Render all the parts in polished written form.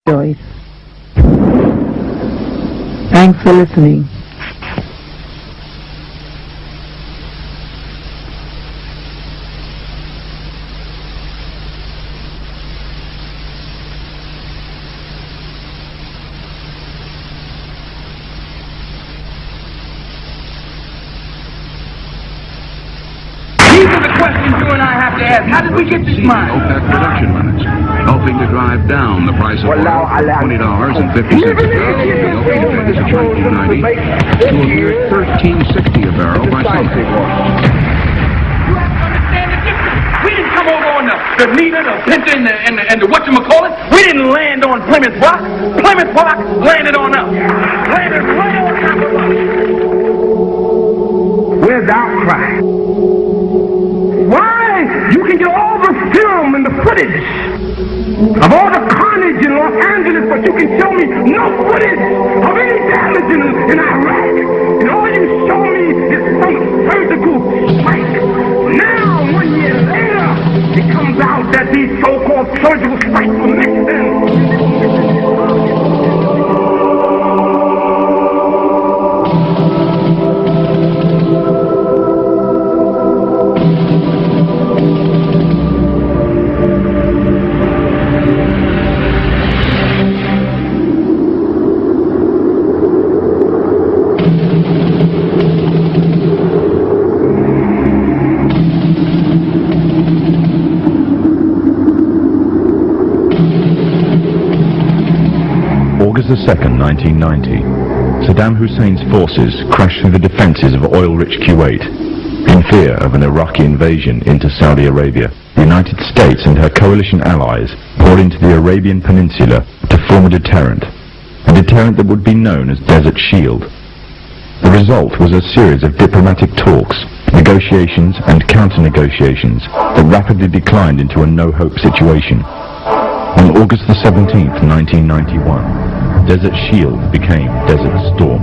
choice. Thanks for listening. How did we get this mine? OPEC production limits, helping to drive down the price of oil from $20.50 a barrel in the opening days of 1990 to a mere $13.60 a barrel by summer. You have to understand the difference. We didn't come over on the Nina, the Pinta, and the whatchamacallit. We didn't land on Plymouth Rock. Plymouth Rock landed on us. Landed right on top of us. Where's the outcry? Why? You can get all the film and the footage of all the carnage in Los Angeles, but you can show me no footage of any damage in Iraq. And all you show me is some surgical strike. Now, 1 year later, it comes out that these so-called surgical strikes were mixed in. August 2nd, 1990, Saddam Hussein's forces crashed through the defences of oil-rich Kuwait. In fear of an Iraqi invasion into Saudi Arabia, the United States and her coalition allies poured into the Arabian Peninsula to form a deterrent that would be known as Desert Shield. The result was a series of diplomatic talks, negotiations and counter-negotiations that rapidly declined into a no-hope situation. On August the 17th, 1991, Desert Shield became Desert Storm.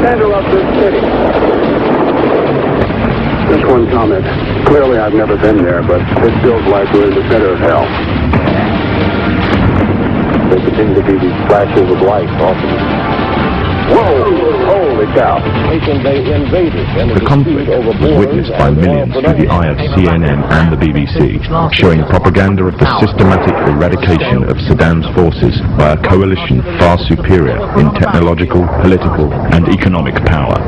Center of this city. Just one comment. Clearly I've never been there, but it feels like we're in the center of hell. There continue to be these flashes of light often. Whoa! Holy cow! The conflict was witnessed by millions through the eye of CNN and the BBC, showing propaganda of the systematic eradication of Saddam's forces by a coalition far superior in technological, political and economic power.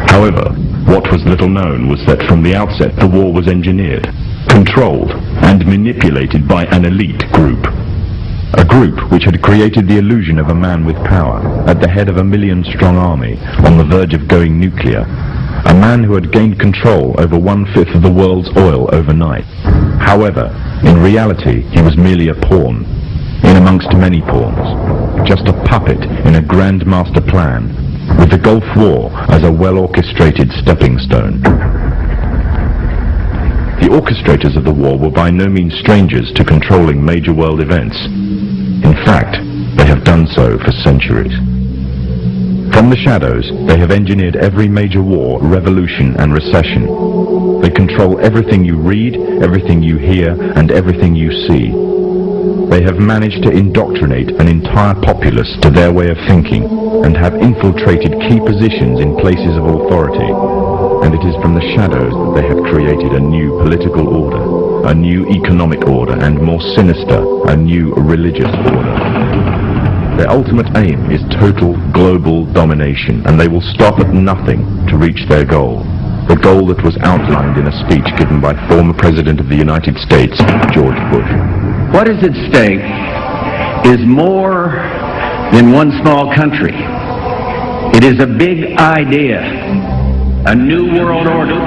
However, what was little known was that from the outset the war was engineered, controlled and manipulated by an elite group. A group which had created the illusion of a man with power, at the head of a million-strong army, on the verge of going nuclear. A man who had gained control over 1/5 of the world's oil overnight. However, in reality, he was merely a pawn, in amongst many pawns. Just a puppet in a grand master plan, with the Gulf War as a well-orchestrated stepping stone. The orchestrators of the war were by no means strangers to controlling major world events. In fact, they have done so for centuries. From the shadows, they have engineered every major war, revolution and recession. They control everything you read, everything you hear, and everything you see. They have managed to indoctrinate an entire populace to their way of thinking, and have infiltrated key positions in places of authority. And it is from the shadows that they have created a new political order, a new economic order, and more sinister, a new religious order. Their ultimate aim is total global domination, and they will stop at nothing to reach their goal. The goal that was outlined in a speech given by former President of the United States, George Bush. What is at stake is more than one small country. It is a big idea, a new world order.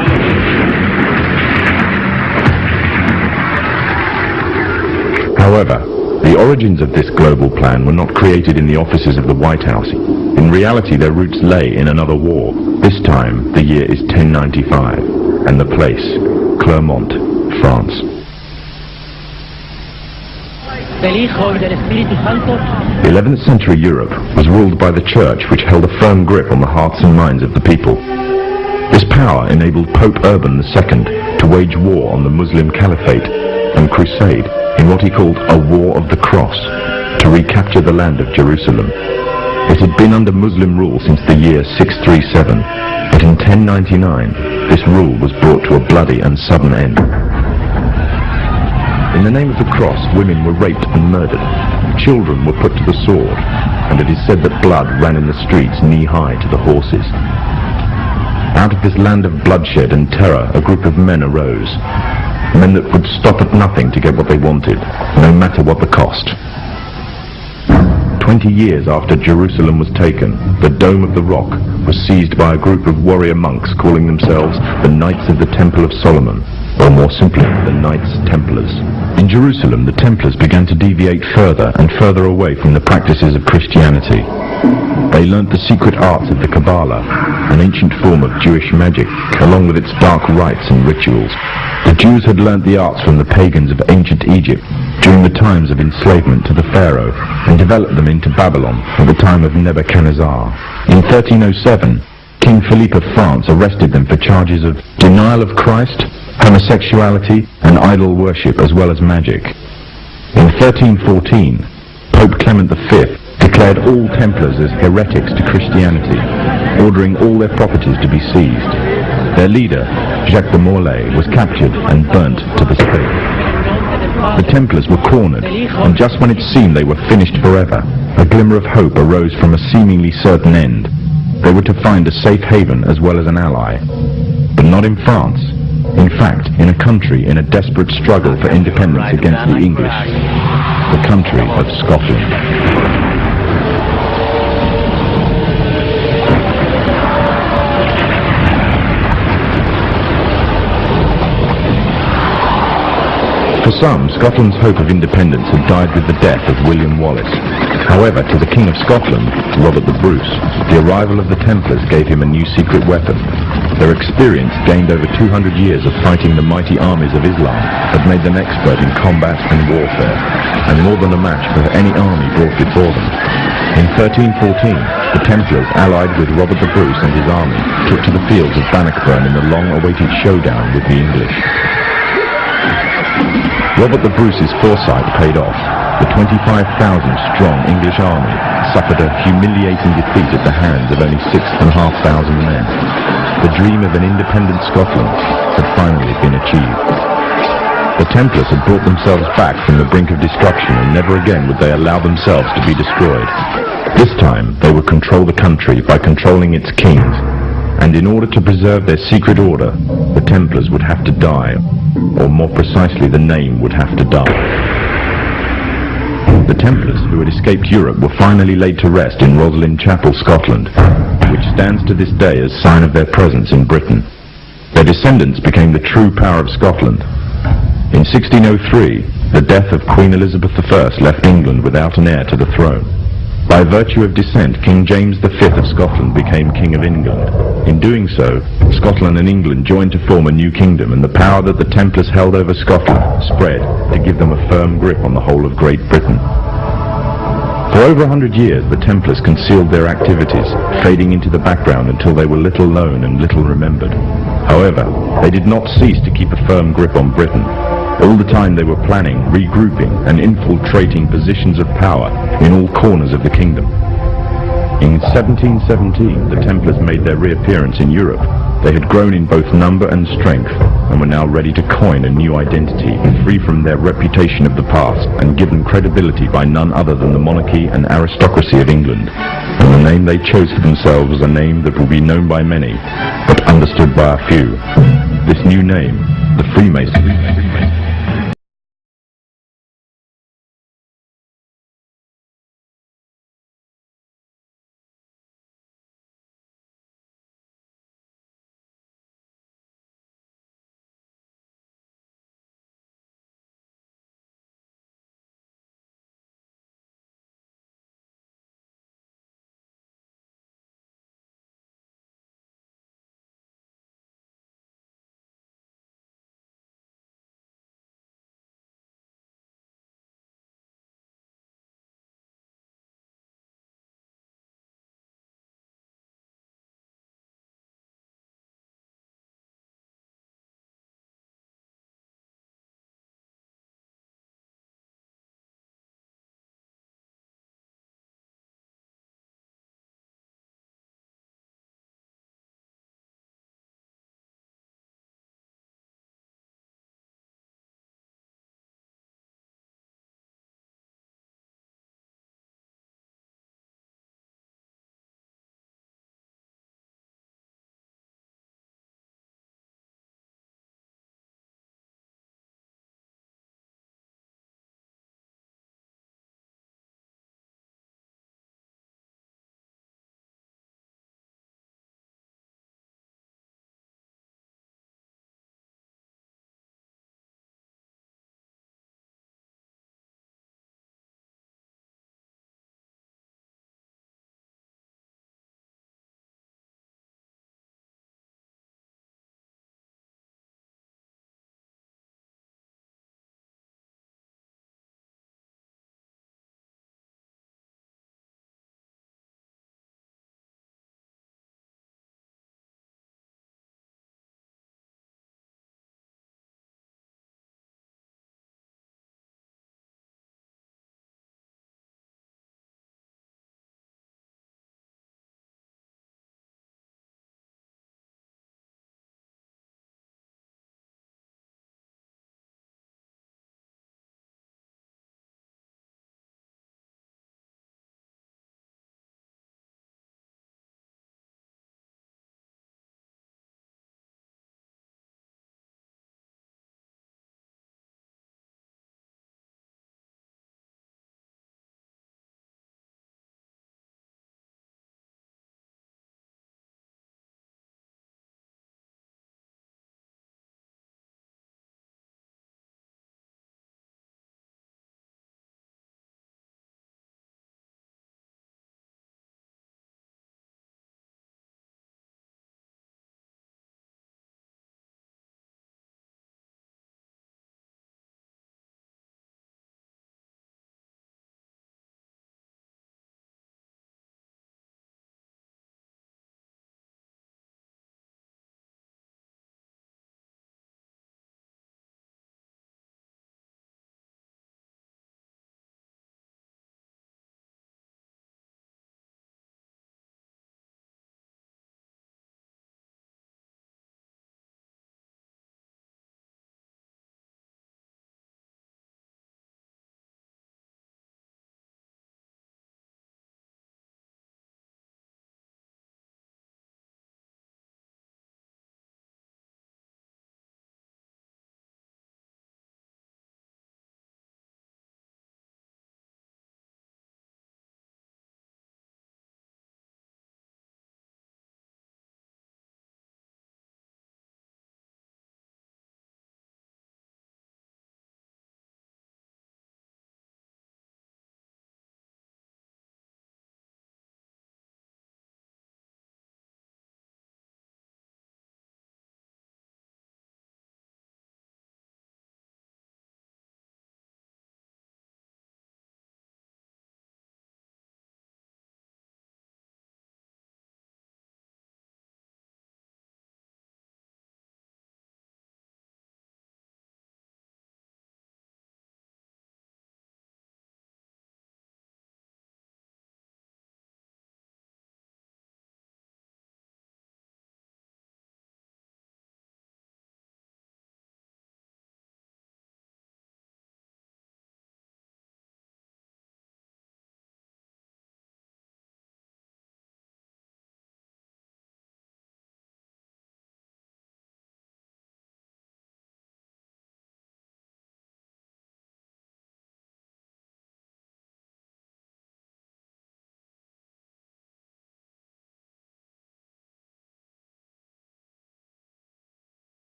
However, the origins of this global plan were not created in the offices of the White House. In reality, their roots lay in another war. This time, the year is 1095, and the place, Clermont, France. The 11th century Europe was ruled by the Church, which held a firm grip on the hearts and minds of the people. This power enabled Pope Urban II to wage war on the Muslim Caliphate, and crusade in what he called a War of the Cross to recapture the land of Jerusalem. It had been under Muslim rule since the year 637, but in 1099 this rule was brought to a bloody and sudden end. In the name of the cross, women were raped and murdered. Children were put to the sword, and it is said that blood ran in the streets knee-high to the horses. Out of this land of bloodshed and terror, a group of men arose. Men that would stop at nothing to get what they wanted, no matter what the cost. 20 years after Jerusalem was taken, the Dome of the Rock was seized by a group of warrior monks calling themselves the Knights of the Temple of Solomon, or more simply, the Knights Templars. In Jerusalem, the Templars began to deviate further and further away from the practices of Christianity. They learnt the secret arts of the Kabbalah, an ancient form of Jewish magic, along with its dark rites and rituals. The Jews had learnt the arts from the pagans of ancient Egypt during the times of enslavement to the Pharaoh, and developed them into Babylon at the time of Nebuchadnezzar. In 1307, King Philippe of France arrested them for charges of denial of Christ, homosexuality, and idol worship, as well as magic. In 1314, Pope Clement V declared all Templars as heretics to Christianity, ordering all their properties to be seized. Their leader, Jacques de Molay, was captured and burnt to the stake. The Templars were cornered, and just when it seemed they were finished forever, a glimmer of hope arose from a seemingly certain end. They were to find a safe haven as well as an ally. But not in France. In fact, in a country in a desperate struggle for independence against the English. The country of Scotland. For some, Scotland's hope of independence had died with the death of William Wallace. However, to the King of Scotland, Robert the Bruce, the arrival of the Templars gave him a new secret weapon. Their experience, gained over 200 years of fighting the mighty armies of Islam, had made them expert in combat and warfare, and more than a match for any army brought before them. In 1314, the Templars, allied with Robert the Bruce and his army, took to the fields of Bannockburn in the long-awaited showdown with the English. Robert the Bruce's foresight paid off. The 25,000-strong English army suffered a humiliating defeat at the hands of only 6,500 men. The dream of an independent Scotland had finally been achieved. The Templars had brought themselves back from the brink of destruction, and never again would they allow themselves to be destroyed. This time, they would control the country by controlling its kings, and in order to preserve their secret order, the Templars would have to die, or more precisely, the name would have to die. The Templars, who had escaped Europe, were finally laid to rest in Roslin Chapel, Scotland, which stands to this day as sign of their presence in Britain. Their descendants became the true power of Scotland. In 1603, the death of Queen Elizabeth I left England without an heir to the throne. By virtue of descent, King James V of Scotland became King of England. In doing so, Scotland and England joined to form a new kingdom, and the power that the Templars held over Scotland spread to give them a firm grip on the whole of Great Britain. For over 100 years, the Templars concealed their activities, fading into the background until they were little known and little remembered. However, they did not cease to keep a firm grip on Britain. All the time they were planning, regrouping, and infiltrating positions of power in all corners of the kingdom. In 1717, the Templars made their reappearance in Europe. They had grown in both number and strength, and were now ready to coin a new identity, free from their reputation of the past, and given credibility by none other than the monarchy and aristocracy of England. And the name they chose for themselves was a name that will be known by many, but understood by a few. This new name, the Freemasons.